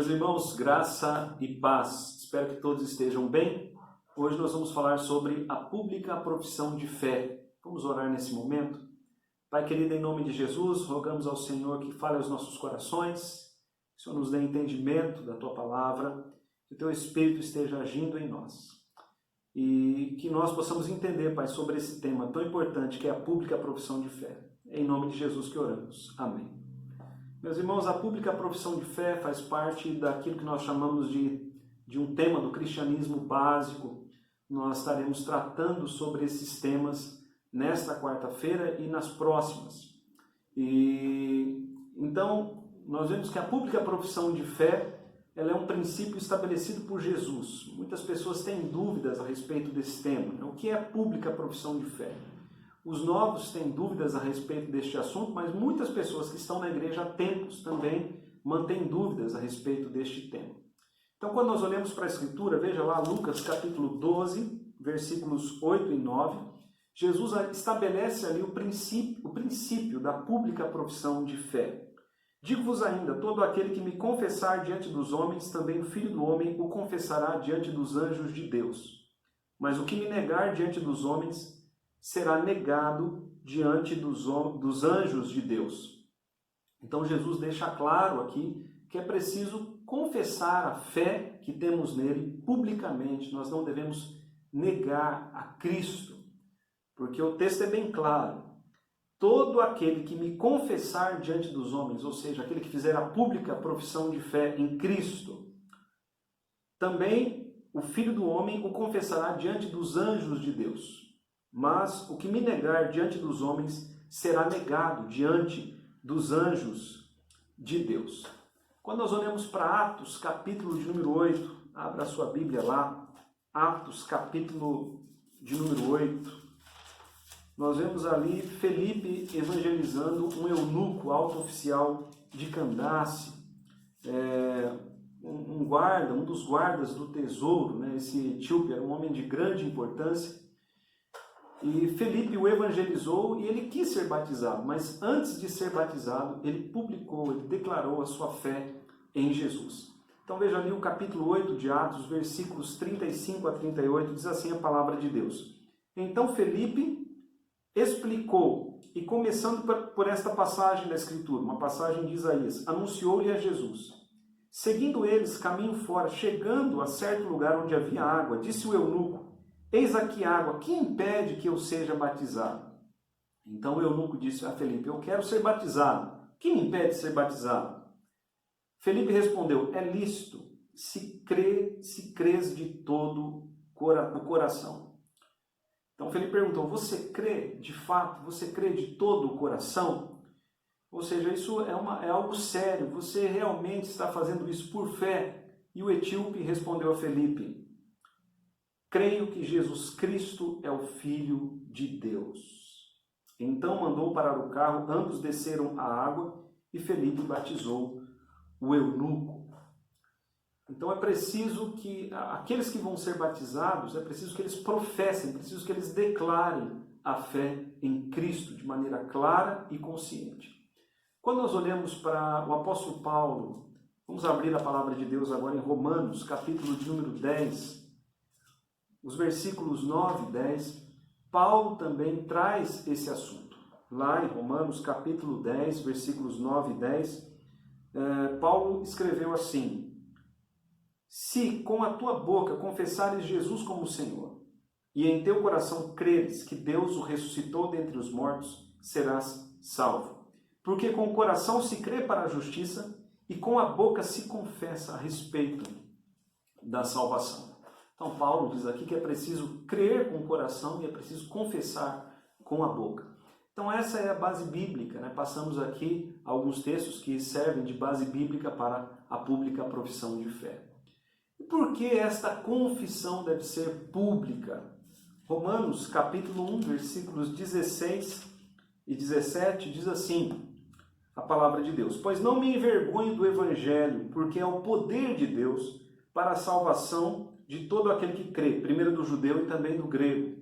Meus irmãos, graça e paz. Espero que todos estejam bem. Hoje nós vamos falar sobre a pública profissão de fé. Vamos orar nesse momento? Pai querido, em nome de Jesus, rogamos ao Senhor que fale aos nossos corações, que o Senhor nos dê entendimento da Tua palavra, que o Teu Espírito esteja agindo em nós. E que nós possamos entender, Pai, sobre esse tema tão importante que é a pública profissão de fé. Em nome de Jesus que oramos. Amém. Meus irmãos, a pública profissão de fé faz parte daquilo que nós chamamos de um tema do cristianismo básico. Nós estaremos tratando sobre esses temas nesta quarta-feira e nas próximas. Então, nós vemos que a pública profissão de fé ela é um princípio estabelecido por Jesus. Muitas pessoas têm dúvidas a respeito desse tema. O que é a pública profissão de fé? Os novos têm dúvidas a respeito deste assunto, mas muitas pessoas que estão na igreja há tempos também mantêm dúvidas a respeito deste tema. Então, quando nós olhamos para a Escritura, veja lá Lucas capítulo 12, versículos 8 e 9, Jesus estabelece ali o princípio da pública profissão de fé. Digo-vos ainda, todo aquele que me confessar diante dos homens, também o Filho do Homem o confessará diante dos anjos de Deus. Mas o que me negar diante dos homens, será negado diante dos anjos de Deus. Então Jesus deixa claro aqui que é preciso confessar a fé que temos nele publicamente. Nós não devemos negar a Cristo, porque o texto é bem claro. Todo aquele que me confessar diante dos homens, ou seja, aquele que fizer a pública profissão de fé em Cristo, também o Filho do Homem o confessará diante dos anjos de Deus. Mas o que me negar diante dos homens será negado diante dos anjos de Deus. Quando nós olhamos para Atos, capítulo de número 8, abra a sua Bíblia lá, Atos, capítulo de número 8, nós vemos ali Felipe evangelizando um eunuco, alto oficial de Candace, um dos guardas do tesouro, esse etíope era um homem de grande importância. E Felipe o evangelizou e ele quis ser batizado, mas antes de ser batizado, ele declarou a sua fé em Jesus. Então veja ali o capítulo 8 de Atos, versículos 35 a 38, diz assim a palavra de Deus. Então Felipe explicou, e começando por esta passagem da Escritura, uma passagem de Isaías, anunciou-lhe a Jesus. Seguindo eles, caminho fora, chegando a certo lugar onde havia água, disse o eunuco, eis aqui água, que impede que eu seja batizado? Então o eunuco disse a Felipe, eu quero ser batizado. O que me impede de ser batizado? Felipe respondeu, é lícito, se crês de todo o coração. Então Felipe perguntou, você crê de fato? Você crê de todo o coração? Ou seja, isso é algo sério, você realmente está fazendo isso por fé? E o etíope respondeu a Felipe, creio que Jesus Cristo é o Filho de Deus. Então mandou parar o carro, ambos desceram a água e Felipe batizou o eunuco. Então é preciso que aqueles que vão ser batizados, é preciso que eles professem, é preciso que eles declarem a fé em Cristo de maneira clara e consciente. Quando nós olhamos para o apóstolo Paulo, vamos abrir a palavra de Deus agora em Romanos, capítulo de número 10, os versículos 9 e 10, Paulo também traz esse assunto. Lá em Romanos capítulo 10, versículos 9 e 10, Paulo escreveu assim, se com a tua boca confessares Jesus como Senhor, e em teu coração creres que Deus o ressuscitou dentre os mortos, serás salvo. Porque com o coração se crê para a justiça, e com a boca se confessa a respeito da salvação. Então Paulo diz aqui que é preciso crer com o coração e é preciso confessar com a boca. Então essa é a base bíblica, Passamos aqui alguns textos que servem de base bíblica para a pública profissão de fé. E por que esta confissão deve ser pública? Romanos capítulo 1, versículos 16 e 17 diz assim, a palavra de Deus, pois não me envergonho do evangelho, porque é o poder de Deus para a salvação de todo aquele que crê, primeiro do judeu e também do grego,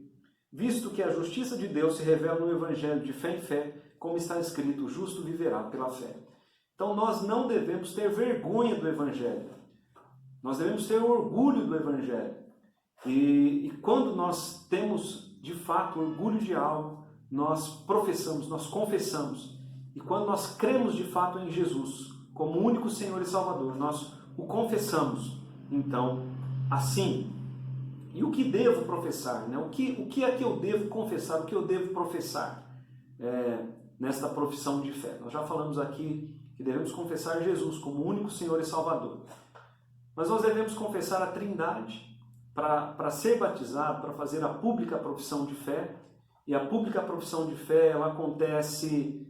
visto que a justiça de Deus se revela no evangelho de fé em fé, como está escrito, o justo viverá pela fé. Então nós não devemos ter vergonha do Evangelho. Nós devemos ter orgulho do Evangelho. E quando nós temos, de fato, orgulho de algo, nós professamos, nós confessamos. E quando nós cremos, de fato, em Jesus, como único Senhor e Salvador, nós o confessamos. Então, assim, e o que devo professar? Né? O que é que eu devo confessar? O que eu devo professar nesta profissão de fé? Nós já falamos aqui que devemos confessar Jesus como único Senhor e Salvador. Mas nós devemos confessar a Trindade para ser batizado, para fazer a pública profissão de fé. E a pública profissão de fé, ela acontece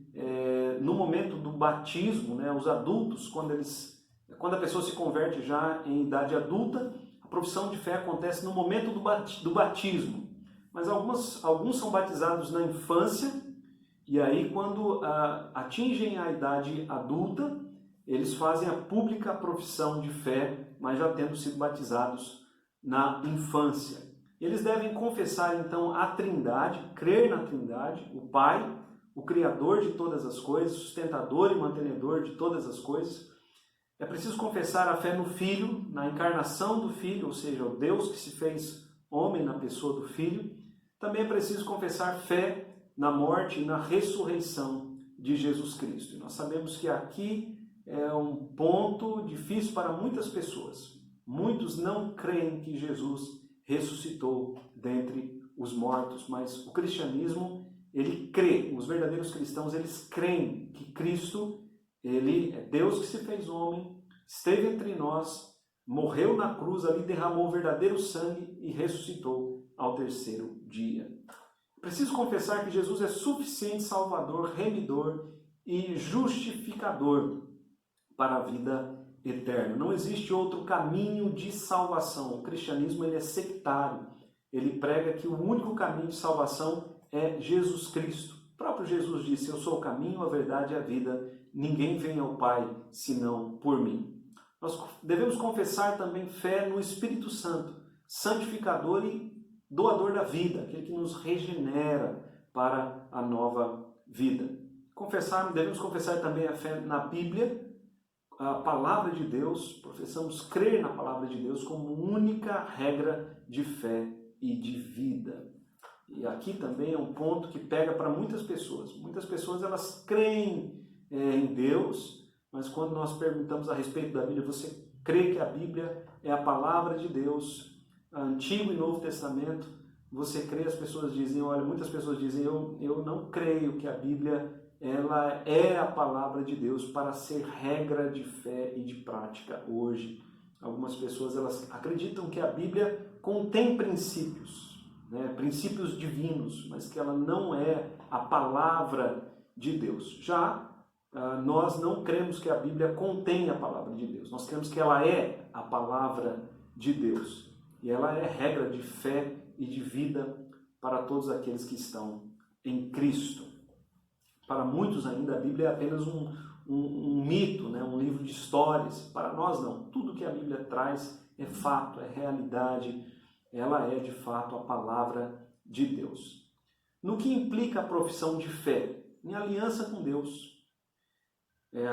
no momento do batismo, né? Os adultos, quando a pessoa se converte já em idade adulta, a profissão de fé acontece no momento do batismo. Mas alguns são batizados na infância, e aí quando atingem a idade adulta, eles fazem a pública profissão de fé, mas já tendo sido batizados na infância. Eles devem confessar então a Trindade, crer na Trindade, o Pai, o Criador de todas as coisas, sustentador e mantenedor de todas as coisas. É preciso confessar a fé no Filho, na encarnação do Filho, ou seja, o Deus que se fez homem na pessoa do Filho. Também é preciso confessar fé na morte e na ressurreição de Jesus Cristo. E nós sabemos que aqui é um ponto difícil para muitas pessoas. Muitos não creem que Jesus ressuscitou dentre os mortos, mas o cristianismo, ele crê, os verdadeiros cristãos, eles creem que Cristo, ele é Deus que se fez homem, esteve entre nós, morreu na cruz, ali derramou o verdadeiro sangue e ressuscitou ao terceiro dia. Preciso confessar que Jesus é suficiente Salvador, remidor e justificador para a vida eterna. Não existe outro caminho de salvação. O cristianismo ele é sectário. Ele prega que o único caminho de salvação é Jesus Cristo. O próprio Jesus disse: eu sou o caminho, a verdade e a vida. Ninguém vem ao Pai senão por mim. Nós devemos confessar também fé no Espírito Santo, santificador e doador da vida, aquele que nos regenera para a nova vida. Devemos confessar também a fé na Bíblia, a palavra de Deus, professamos crer na palavra de Deus como única regra de fé e de vida. E aqui também é um ponto que pega para muitas pessoas. Muitas pessoas elas creem em Deus, mas quando nós perguntamos a respeito da Bíblia, você crê que a Bíblia é a palavra de Deus, Antigo e Novo Testamento? Você crê? As pessoas dizem, olha, muitas pessoas dizem, eu não creio que a Bíblia ela é a palavra de Deus para ser regra de fé e de prática hoje. Algumas pessoas elas acreditam que a Bíblia contém princípios, né, princípios divinos, mas que ela não é a palavra de Deus. Já nós não cremos que a Bíblia contém a palavra de Deus. Nós cremos que ela é a palavra de Deus. E ela é regra de fé e de vida para todos aqueles que estão em Cristo. Para muitos ainda a Bíblia é apenas um mito, né? Um livro de histórias. Para nós não. Tudo que a Bíblia traz é fato, é realidade. Ela é de fato a palavra de Deus. No que implica a profissão de fé? Em aliança com Deus.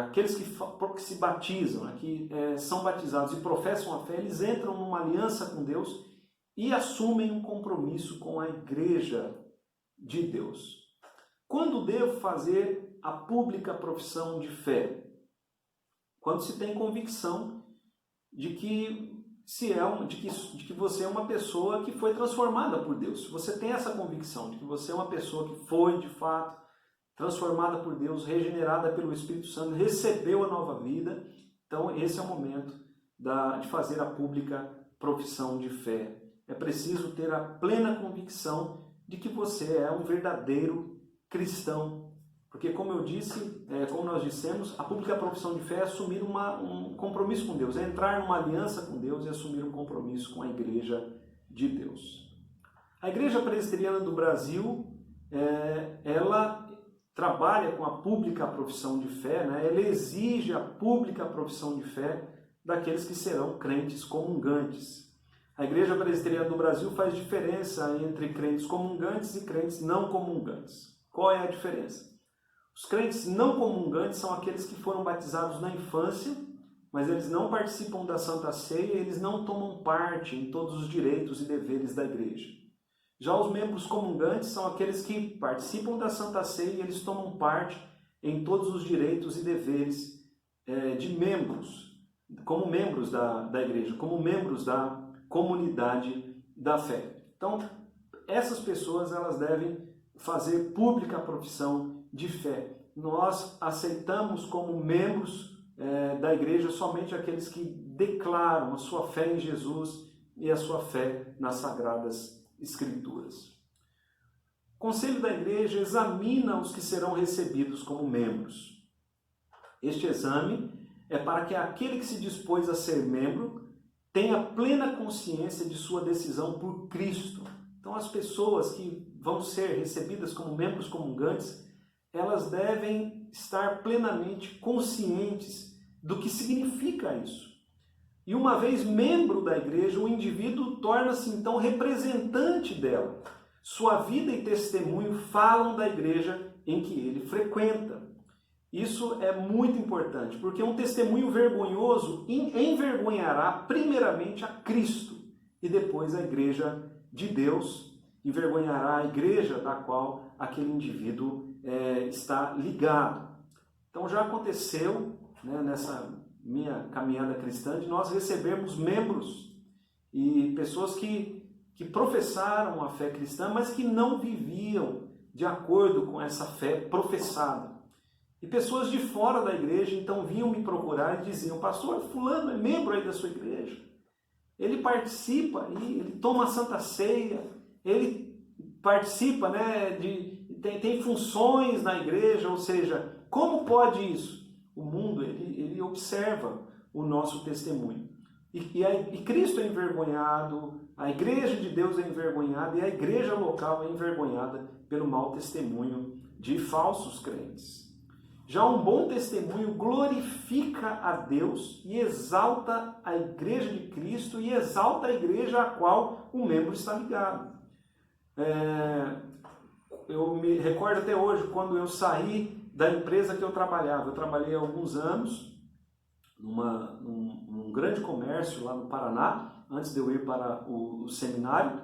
Aqueles que se batizam, que são batizados e professam a fé, eles entram numa aliança com Deus e assumem um compromisso com a igreja de Deus. Quando devo fazer a pública profissão de fé? Quando se tem convicção de que você é uma pessoa que foi transformada por Deus. Se você tem essa convicção de que você é uma pessoa que foi, de fato, transformada por Deus, regenerada pelo Espírito Santo, recebeu a nova vida, então esse é o momento de fazer a pública profissão de fé. É preciso ter a plena convicção de que você é um verdadeiro cristão. Porque, como nós dissemos, a pública profissão de fé é assumir um compromisso com Deus, é entrar numa aliança com Deus e assumir um compromisso com a Igreja de Deus. A Igreja Presbiteriana do Brasil, ela trabalha com a pública profissão de fé, né? Ela exige a pública profissão de fé daqueles que serão crentes comungantes. A Igreja Presbiteriana do Brasil faz diferença entre crentes comungantes e crentes não comungantes. Qual é a diferença? Os crentes não comungantes são aqueles que foram batizados na infância, mas eles não participam da Santa Ceia e eles não tomam parte em todos os direitos e deveres da igreja. Já os membros comungantes são aqueles que participam da Santa Ceia e eles tomam parte em todos os direitos e deveres de membros, como membros da igreja, como membros da comunidade da fé. Então, essas pessoas elas devem fazer pública a profissão de fé. Nós aceitamos como membros da igreja somente aqueles que declaram a sua fé em Jesus e a sua fé nas Sagradas Escrituras. O Conselho da Igreja examina os que serão recebidos como membros. Este exame é para que aquele que se dispôs a ser membro tenha plena consciência de sua decisão por Cristo. Então, as pessoas que vão ser recebidas como membros comungantes, elas devem estar plenamente conscientes do que significa isso. E uma vez membro da igreja, o indivíduo torna-se então representante dela. Sua vida e testemunho falam da igreja em que ele frequenta. Isso é muito importante, porque um testemunho vergonhoso envergonhará primeiramente a Cristo e depois a igreja de Deus, envergonhará a igreja da qual aquele indivíduo está ligado. Então já aconteceu, né, nessa minha caminhada cristã, de nós recebermos membros e pessoas que professaram a fé cristã, mas que não viviam de acordo com essa fé professada. E pessoas de fora da igreja então vinham me procurar e diziam: pastor, fulano é membro aí da sua igreja, ele participa, ele toma a Santa Ceia, ele participa, né, tem funções na igreja, ou seja, como pode isso? O mundo, ele observa o nosso testemunho. E Cristo é envergonhado, a igreja de Deus é envergonhada e a igreja local é envergonhada pelo mau testemunho de falsos crentes. Já um bom testemunho glorifica a Deus e exalta a igreja de Cristo e exalta a igreja a qual o membro está ligado. Eu me recordo até hoje, quando eu saí da empresa que eu trabalhava. Eu trabalhei há alguns anos num grande comércio lá no Paraná, antes de eu ir para o seminário.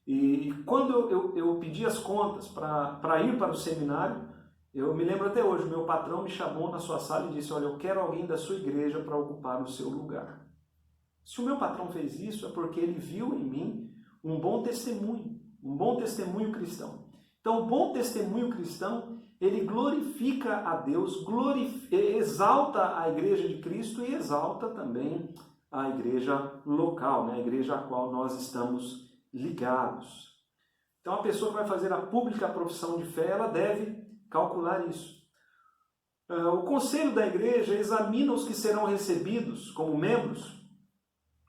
E quando eu pedi as contas para ir para o seminário, eu me lembro até hoje, o meu patrão me chamou na sua sala e disse: olha, eu quero alguém da sua igreja para ocupar o seu lugar. Se o meu patrão fez isso, é porque ele viu em mim um bom testemunho cristão. Então, o bom testemunho cristão, ele glorifica a Deus, exalta a igreja de Cristo e exalta também a igreja local, né? A igreja a qual nós estamos ligados. Então, a pessoa que vai fazer a pública profissão de fé, ela deve calcular isso. O conselho da igreja examina os que serão recebidos como membros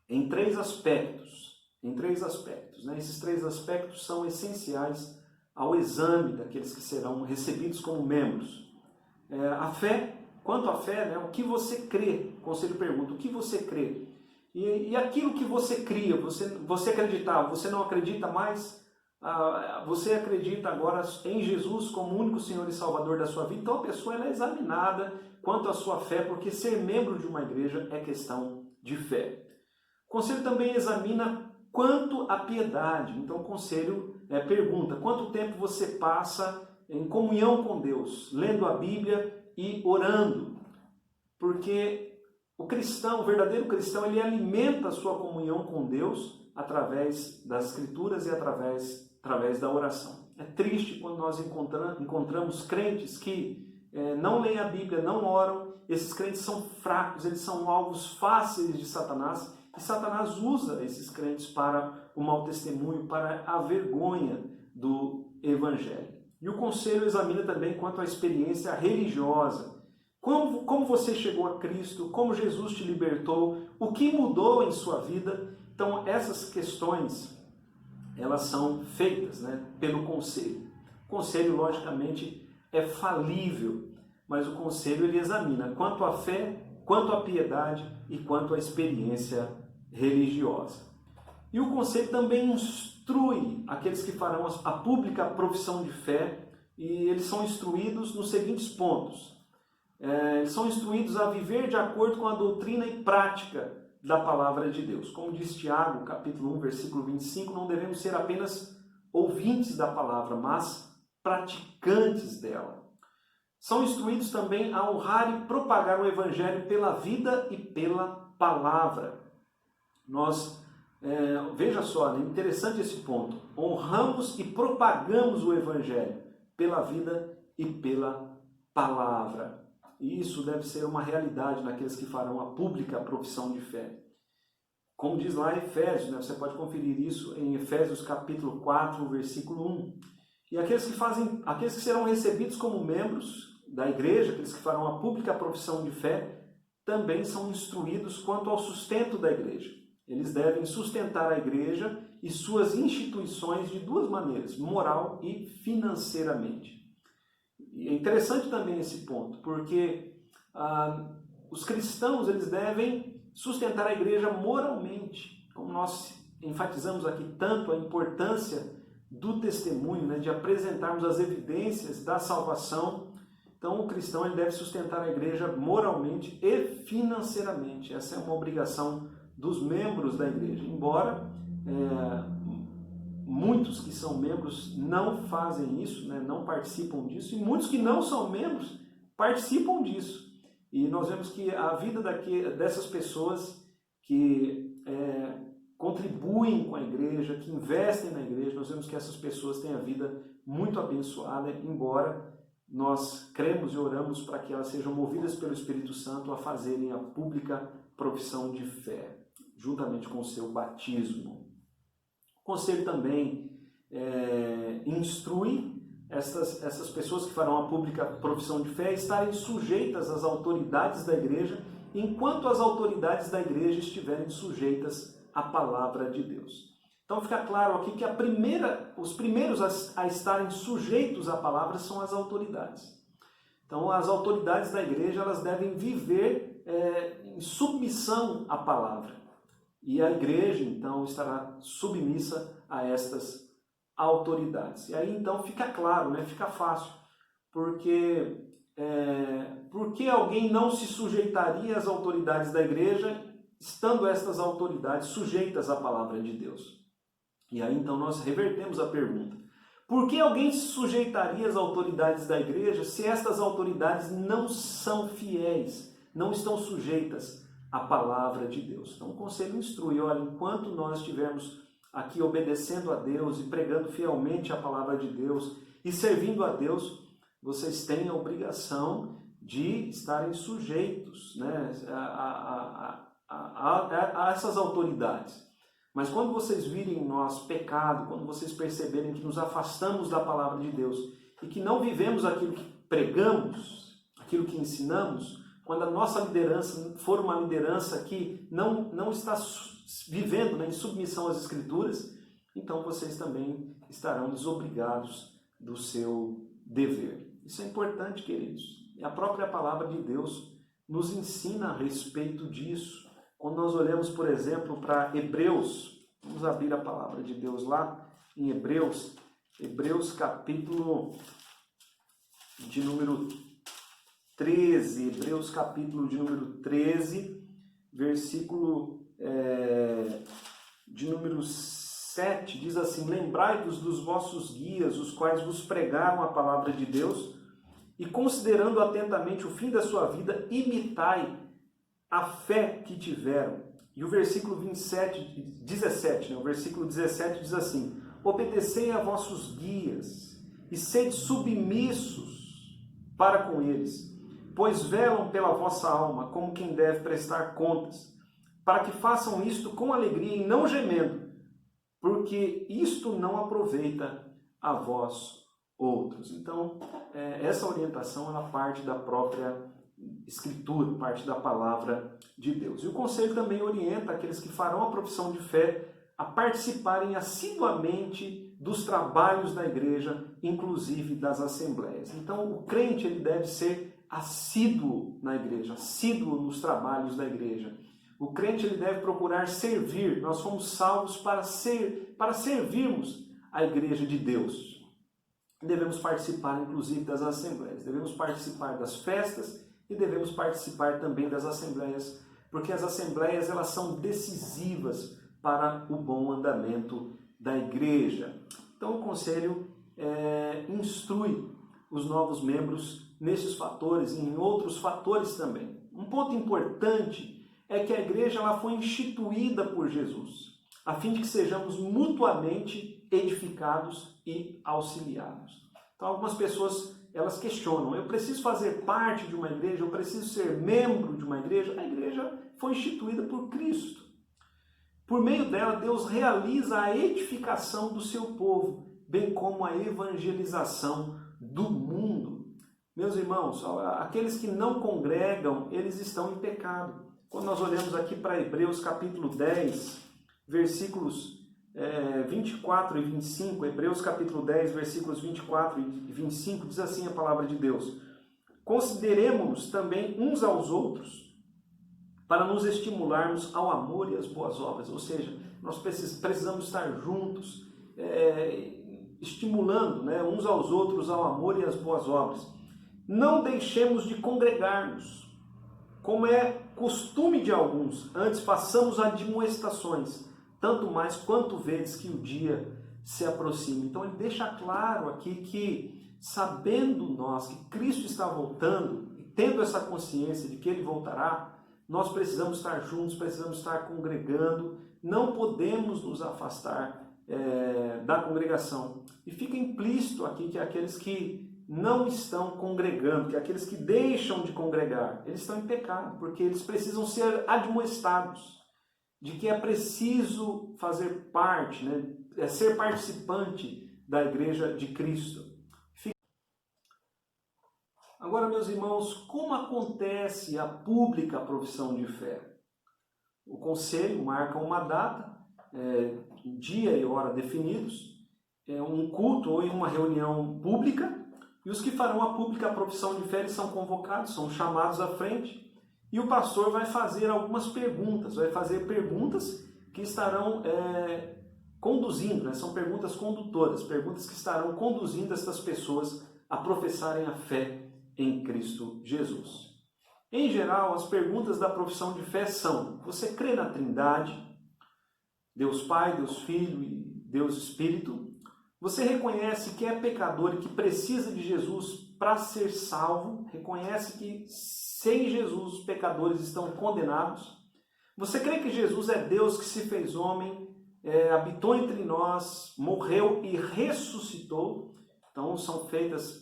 em três aspectos. Né? Esses três aspectos são essenciais ao exame daqueles que serão recebidos como membros. A fé, quanto à fé, né? O que você crê? O conselho pergunta: o que você crê? E aquilo que você cria, você acreditava, você não acredita mais? Você acredita agora em Jesus como único Senhor e Salvador da sua vida? Então a pessoa é examinada quanto à sua fé, porque ser membro de uma igreja é questão de fé. O conselho também examina quanto à piedade. Então o conselho pergunta: quanto tempo você passa em comunhão com Deus, lendo a Bíblia e orando? Porque o verdadeiro cristão, ele alimenta a sua comunhão com Deus através das Escrituras e através da oração. É triste quando nós encontramos crentes que não leem a Bíblia, não oram. Esses crentes são fracos, eles são alvos fáceis de Satanás, e Satanás usa esses crentes para o mau testemunho, para a vergonha do Evangelho. E o conselho examina também quanto à experiência religiosa. Como você chegou a Cristo, como Jesus te libertou, o que mudou em sua vida. Então, essas questões, elas são feitas, né, pelo conselho. O conselho, logicamente, é falível, mas o conselho ele examina quanto à fé, quanto à piedade e quanto à experiência religiosa. E o conselho também instrui aqueles que farão a pública profissão de fé e eles são instruídos nos seguintes pontos. Eles são instruídos a viver de acordo com a doutrina e prática da palavra de Deus. Como diz Tiago, capítulo 1, versículo 25, não devemos ser apenas ouvintes da palavra, mas praticantes dela. São instruídos também a honrar e propagar o Evangelho pela vida e pela palavra. Veja só, interessante esse ponto. Honramos e propagamos o Evangelho pela vida e pela palavra. E isso deve ser uma realidade naqueles que farão a pública profissão de fé. Como diz lá em Efésios, você pode conferir isso em Efésios capítulo 4, versículo 1. E aqueles que serão recebidos como membros da igreja, aqueles que farão a pública profissão de fé, também são instruídos quanto ao sustento da igreja. Eles devem sustentar a igreja e suas instituições de duas maneiras, moral e financeiramente. E é interessante também esse ponto, porque os cristãos eles devem sustentar a igreja moralmente, como nós enfatizamos aqui tanto a importância do testemunho, de apresentarmos as evidências da salvação. Então o cristão ele deve sustentar a igreja moralmente e financeiramente. Essa é uma obrigação dos membros da igreja, embora muitos que são membros não fazem isso, não participam disso, e muitos que não são membros participam disso. E nós vemos que a vida dessas pessoas que contribuem com a igreja, que investem na igreja, nós vemos que essas pessoas têm a vida muito abençoada, embora nós cremos e oramos para que elas sejam movidas pelo Espírito Santo a fazerem a pública profissão de fé, juntamente com o seu batismo. O conselho também instrui essas pessoas que farão a pública profissão de fé a estarem sujeitas às autoridades da igreja, enquanto as autoridades da igreja estiverem sujeitas à palavra de Deus. Então fica claro aqui que os primeiros a estarem sujeitos à palavra são as autoridades. Então as autoridades da igreja elas devem viver em submissão à palavra. E a igreja então estará submissa a estas autoridades. E aí então fica claro, fica fácil, porque alguém não se sujeitaria às autoridades da igreja, estando estas autoridades sujeitas à palavra de Deus. E aí então nós revertemos a pergunta. Por que alguém se sujeitaria às autoridades da igreja se estas autoridades não são fiéis, não estão sujeitas à palavra de Deus? Então o conselho instrui, olha, enquanto nós estivermos aqui obedecendo a Deus e pregando fielmente a palavra de Deus e servindo a Deus, vocês têm a obrigação de estarem sujeitos a essas autoridades. Mas quando vocês virem em nós pecado, quando vocês perceberem que nos afastamos da palavra de Deus e que não vivemos aquilo que pregamos, aquilo que ensinamos, quando a nossa liderança for uma liderança que não está vivendo em submissão às Escrituras, então vocês também estarão desobrigados do seu dever. Isso é importante, queridos. E a própria palavra de Deus nos ensina a respeito disso. Quando nós olhamos, por exemplo, para Hebreus, vamos abrir a palavra de Deus lá em Hebreus capítulo de número 13, Hebreus capítulo de número 13, versículo de número 7, diz assim: lembrai-vos dos vossos guias, os quais vos pregaram a palavra de Deus, e considerando atentamente o fim da sua vida, imitai a fé que tiveram. E o versículo 17, o versículo 17 diz assim: obedecei a vossos guias e sede submissos para com eles, pois velam pela vossa alma como quem deve prestar contas, para que façam isto com alegria e não gemendo, porque isto não aproveita a vós outros. Então, essa orientação ela parte da própria Escritura, parte da palavra de Deus. E o conselho também orienta aqueles que farão a profissão de fé a participarem assiduamente dos trabalhos da igreja, inclusive das assembleias. Então, o crente ele deve ser assíduo na igreja, assíduo nos trabalhos da igreja. O crente ele deve procurar servir. Nós fomos salvos para servirmos a igreja de Deus. devemos participar inclusive das assembleias, devemos participar das festas e devemos participar também das assembleias, porque as assembleias elas são decisivas para o bom andamento da igreja. Então o conselho instrui os novos membros nesses fatores e em outros fatores também. Um ponto importante é que a igreja ela foi instituída por Jesus, a fim de que sejamos mutuamente edificados e auxiliados. Então algumas pessoas elas questionam, eu preciso fazer parte de uma igreja, eu preciso ser membro de uma igreja? A igreja foi instituída por Cristo. Por meio dela, Deus realiza a edificação do seu povo, bem como a evangelização do mundo. Meus irmãos, aqueles que não congregam, eles estão em pecado. Quando nós olhamos aqui para Hebreus capítulo 10, versículos 24 e 25, Hebreus capítulo 10, versículos 24 e 25, diz assim a palavra de Deus: consideremos-nos também uns aos outros, para nos estimularmos ao amor e às boas obras. Ou seja, nós precisamos estar juntos, estimulando uns aos outros ao amor e às boas obras. Não deixemos de congregar-nos, como é costume de alguns, antes façamos admoestações, tanto mais quanto vedes que o dia se aproxima. Então ele deixa claro aqui que, sabendo nós que Cristo está voltando, e tendo essa consciência de que ele voltará, nós precisamos estar juntos, precisamos estar congregando, não podemos nos afastar da congregação. E fica implícito aqui que aqueles que não estão congregando, que aqueles que deixam de congregar, eles estão em pecado, porque eles precisam ser admoestados de que é preciso fazer parte, ser participante da igreja de Cristo. Agora, meus irmãos, como acontece a pública profissão de fé? O conselho marca uma data, dia e hora definidos, um culto ou em uma reunião pública, e os que farão a pública profissão de fé eles são convocados, são chamados à frente, e o pastor vai fazer algumas perguntas, que estarão conduzindo, são perguntas condutoras, perguntas que estarão conduzindo essas pessoas a professarem a fé em Cristo Jesus. Em geral, as perguntas da profissão de fé são: você crê na Trindade, Deus Pai, Deus Filho e Deus Espírito? Você reconhece que é pecador e que precisa de Jesus para ser salvo? Reconhece que sem Jesus os pecadores estão condenados? Você crê que Jesus é Deus que se fez homem, habitou entre nós, morreu e ressuscitou? Então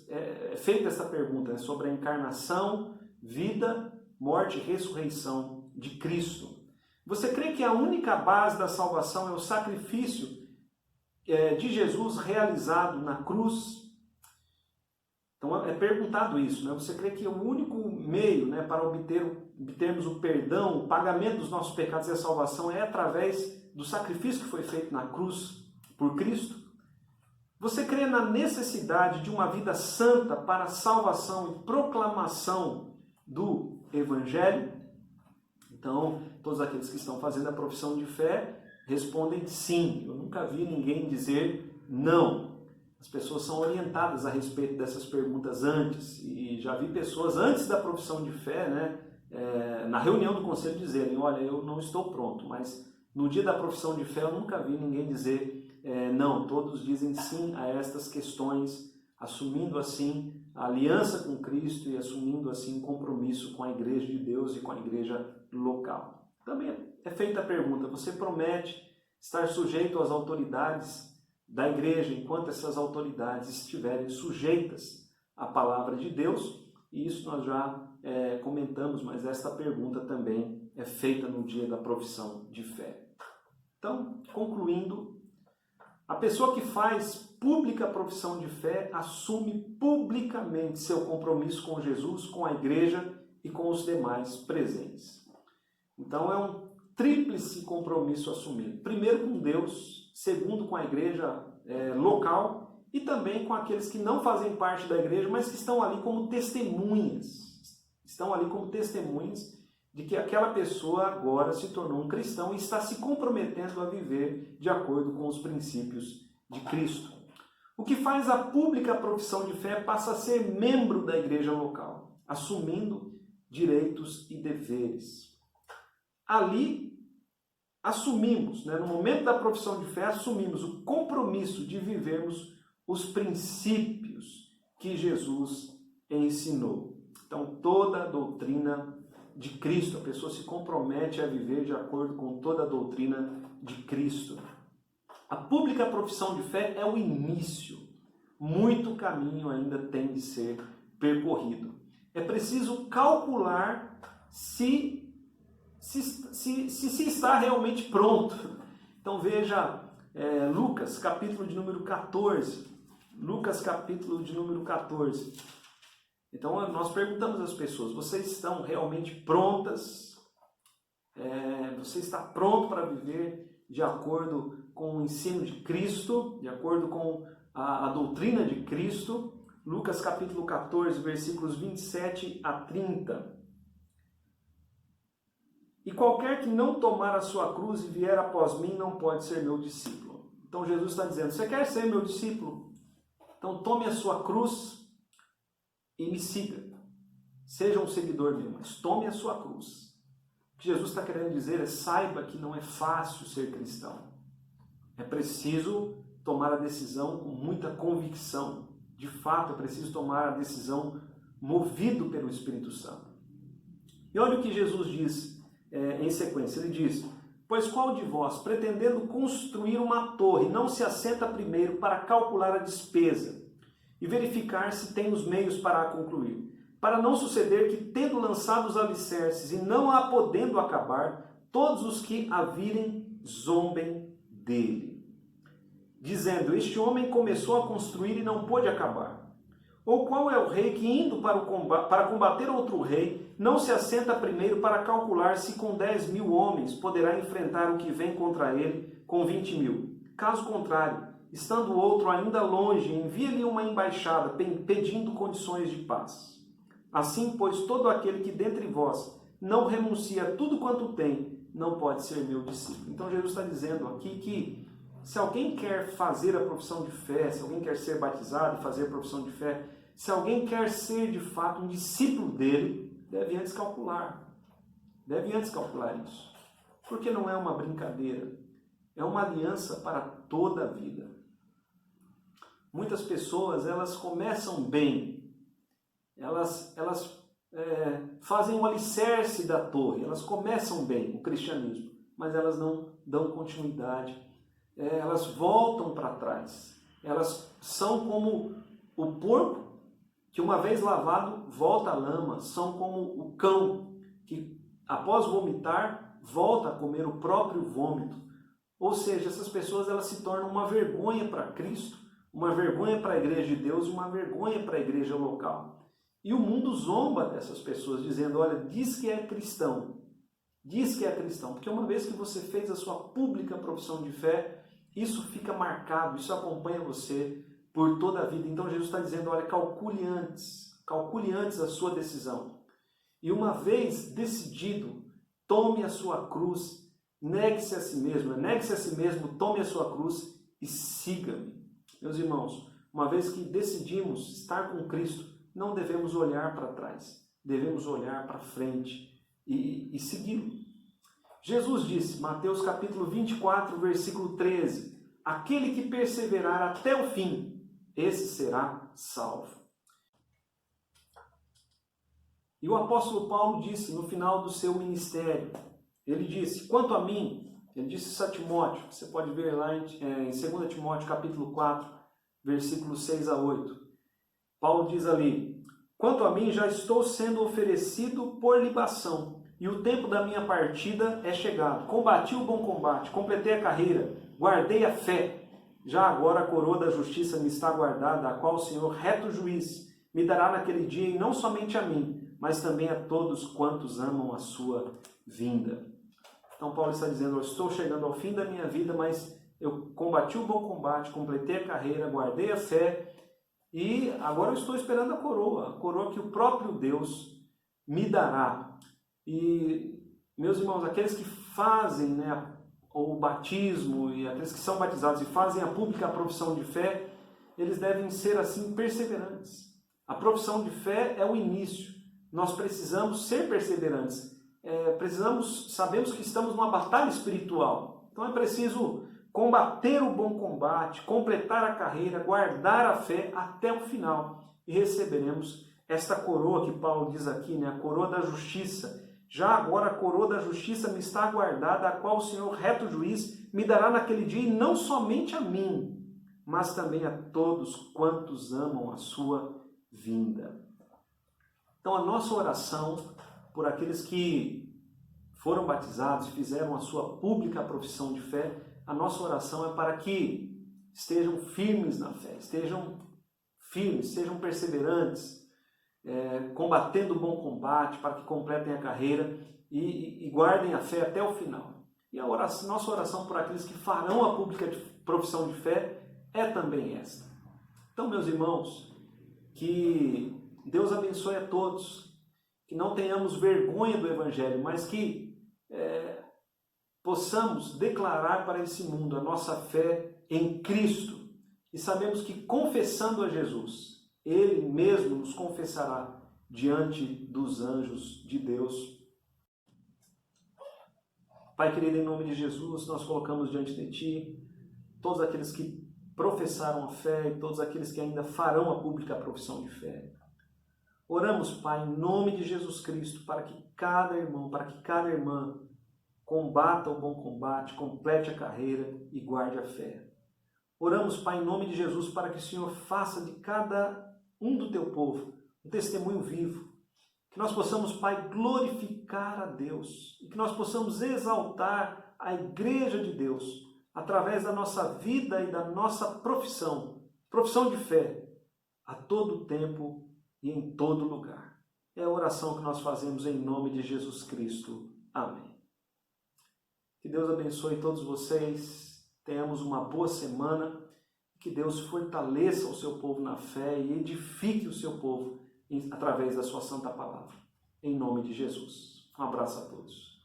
é feita essa pergunta sobre a encarnação, vida, morte e ressurreição de Cristo. Você crê que a única base da salvação é o sacrifício de Jesus realizado na cruz? Então é perguntado isso, Você crê que o único meio para obtermos o perdão, o pagamento dos nossos pecados e a salvação é através do sacrifício que foi feito na cruz por Cristo? Você crê na necessidade de uma vida santa para a salvação e proclamação do Evangelho? Então, todos aqueles que estão fazendo a profissão de fé respondem sim. Eu nunca vi ninguém dizer não. As pessoas são orientadas a respeito dessas perguntas antes. E já vi pessoas antes da profissão de fé, na reunião do conselho dizerem: olha, eu não estou pronto. Mas no dia da profissão de fé eu nunca vi ninguém dizer não. Todos dizem sim a estas questões, assumindo assim a aliança com Cristo e assumindo assim um compromisso com a igreja de Deus e com a igreja local. Também é feita a pergunta: você promete estar sujeito às autoridades da igreja enquanto essas autoridades estiverem sujeitas à palavra de Deus? E isso nós já comentamos, mas esta pergunta também é feita no dia da profissão de fé. Então, concluindo, a pessoa que faz pública a profissão de fé assume publicamente seu compromisso com Jesus, com a igreja e com os demais presentes. Então é um tríplice compromisso assumido. Primeiro com Deus, segundo com a igreja local e também com aqueles que não fazem parte da igreja, mas que estão ali como testemunhas. Estão ali como testemunhas de que aquela pessoa agora se tornou um cristão e está se comprometendo a viver de acordo com os princípios de Cristo. O que faz a pública profissão de fé passa a ser membro da igreja local, assumindo direitos e deveres. Ali, assumimos, no momento da profissão de fé, assumimos o compromisso de vivermos os princípios que Jesus ensinou. Então, toda a doutrina de Cristo, a pessoa se compromete a viver de acordo com toda a doutrina de Cristo. A pública profissão de fé é o início. Muito caminho ainda tem de ser percorrido. É preciso calcular se está realmente pronto. Então veja Lucas, capítulo de número 14. Lucas, capítulo de número 14. Então nós perguntamos às pessoas, vocês estão realmente prontas? Você está pronto para viver de acordo com o ensino de Cristo, de acordo com a doutrina de Cristo? Lucas capítulo 14, versículos 27 a 30. E qualquer que não tomar a sua cruz e vier após mim não pode ser meu discípulo. Então Jesus está dizendo, você quer ser meu discípulo? Então tome a sua cruz e me siga. Seja um seguidor meu, mas tome a sua cruz. O que Jesus está querendo dizer é, saiba que não é fácil ser cristão. É preciso tomar a decisão com muita convicção. De fato, é preciso tomar a decisão movido pelo Espírito Santo. E olha o que Jesus diz em sequência. Ele diz, pois qual de vós, pretendendo construir uma torre, não se assenta primeiro para calcular a despesa e verificar se tem os meios para a concluir, para não suceder que, tendo lançado os alicerces e não a podendo acabar, todos os que a virem zombem dele, dizendo, este homem começou a construir e não pôde acabar. Ou qual é o rei que, indo para combater outro rei, não se assenta primeiro para calcular se com 10.000 homens poderá enfrentar o que vem contra ele com 20.000? Caso contrário, estando o outro ainda longe, envia-lhe uma embaixada pedindo condições de paz. Assim, pois, todo aquele que dentre vós não renuncia a tudo quanto tem, não pode ser meu discípulo. Então Jesus está dizendo aqui que se alguém quer fazer a profissão de fé, se alguém quer ser batizado e fazer a profissão de fé, se alguém quer ser de fato um discípulo dele, deve antes calcular. Deve antes calcular isso. Porque não é uma brincadeira. É uma aliança para toda a vida. Muitas pessoas, elas começam bem. Elas fazem o alicerce da torre. Elas começam bem o cristianismo, mas elas não dão continuidade. Elas voltam para trás. Elas são como o porco que, uma vez lavado, volta à lama. São como o cão que, após vomitar, volta a comer o próprio vômito. Ou seja, essas pessoas elas se tornam uma vergonha para Cristo, uma vergonha para a igreja de Deus e uma vergonha para a igreja local. E o mundo zomba dessas pessoas, dizendo, olha, diz que é cristão. Diz que é cristão, porque uma vez que você fez a sua pública profissão de fé, isso fica marcado, isso acompanha você por toda a vida. Então Jesus está dizendo, olha, calcule antes a sua decisão. E uma vez decidido, tome a sua cruz, negue-se a si mesmo, tome a sua cruz e siga-me. Meus irmãos, uma vez que decidimos estar com Cristo, não devemos olhar para trás, devemos olhar para frente e segui-lo. Jesus disse, Mateus capítulo 24, versículo 13, aquele que perseverar até o fim, esse será salvo. E o apóstolo Paulo disse no final do seu ministério, ele disse, quanto a mim, ele disse isso a Timóteo, você pode ver lá em 2 Timóteo capítulo 4, versículos 6 a 8. Paulo diz ali, quanto a mim já estou sendo oferecido por libação, e o tempo da minha partida é chegado. Combati o bom combate, completei a carreira, guardei a fé. Já agora a coroa da justiça me está guardada, a qual o Senhor, reto juiz, me dará naquele dia, e não somente a mim, mas também a todos quantos amam a sua vinda. Então Paulo está dizendo, eu estou chegando ao fim da minha vida, mas eu combati o bom combate, completei a carreira, guardei a fé, e agora eu estou esperando a coroa que o próprio Deus me dará. E, meus irmãos, aqueles que fazem o batismo e aqueles que são batizados e fazem a pública profissão de fé, eles devem ser assim perseverantes. A profissão de fé é o início. Nós precisamos ser perseverantes. Sabemos que estamos numa batalha espiritual. Então é preciso combater o bom combate, completar a carreira, guardar a fé até o final. E receberemos esta coroa que Paulo diz aqui, né? A coroa da justiça. Já agora a coroa da justiça me está aguardada, a qual o Senhor, reto juiz, me dará naquele dia, e não somente a mim, mas também a todos quantos amam a sua vinda. Então a nossa oração por aqueles que foram batizados, fizeram a sua pública profissão de fé, a nossa oração é para que estejam firmes na fé, estejam firmes, sejam perseverantes, combatendo o bom combate, para que completem a carreira e guardem a fé até o final. E nossa oração por aqueles que farão a pública profissão de fé é também esta. Então, meus irmãos, que Deus abençoe a todos, que não tenhamos vergonha do Evangelho, mas que possamos declarar para esse mundo a nossa fé em Cristo. E sabemos que confessando a Jesus, Ele mesmo nos confessará diante dos anjos de Deus. Pai querido, em nome de Jesus, nós colocamos diante de Ti todos aqueles que professaram a fé e todos aqueles que ainda farão a pública profissão de fé. Oramos, Pai, em nome de Jesus Cristo, para que cada irmão, para que cada irmã combata o bom combate, complete a carreira e guarde a fé. Oramos, Pai, em nome de Jesus, para que o Senhor faça de cada um do Teu povo um testemunho vivo. Que nós possamos, Pai, glorificar a Deus e que nós possamos exaltar a Igreja de Deus através da nossa vida e da nossa profissão de fé, a todo tempo e em todo lugar. É a oração que nós fazemos em nome de Jesus Cristo. Amém. Que Deus abençoe todos vocês, tenhamos uma boa semana, que Deus fortaleça o seu povo na fé e edifique o seu povo através da sua santa palavra. Em nome de Jesus. Um abraço a todos.